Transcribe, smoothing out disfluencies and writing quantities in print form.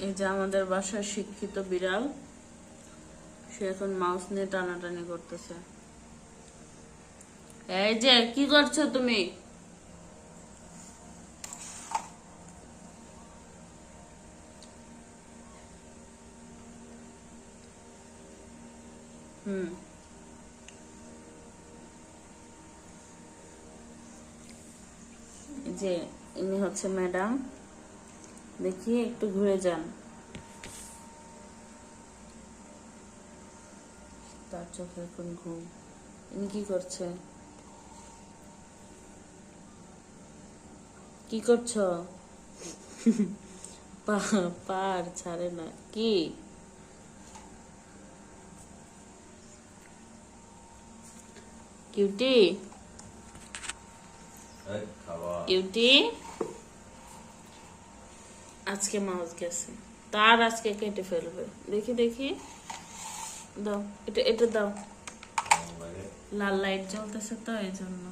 এই যে আমাদের বাসার শিক্ষিত বিড়াল, সে এখন মাউস নিয়ে টানাটানি করতেছে। এই যে কি করছো তুমি? এই যে ইনি হচ্ছে ম্যাডাম, দেখি একটু ঘুরে যান। তার চোখে এখন ঘুম। ইনি কি করছে? কি করছো? পার ছাড়ে না কি? কিউটি, কিউটি, আজকে মাউস গেছে, তার আজকে কেটে ফেলবে। দেখি দেখি, দাও এটা, এটা দাও। লাল লাইট জ্বলতেছে তো এই জন্য।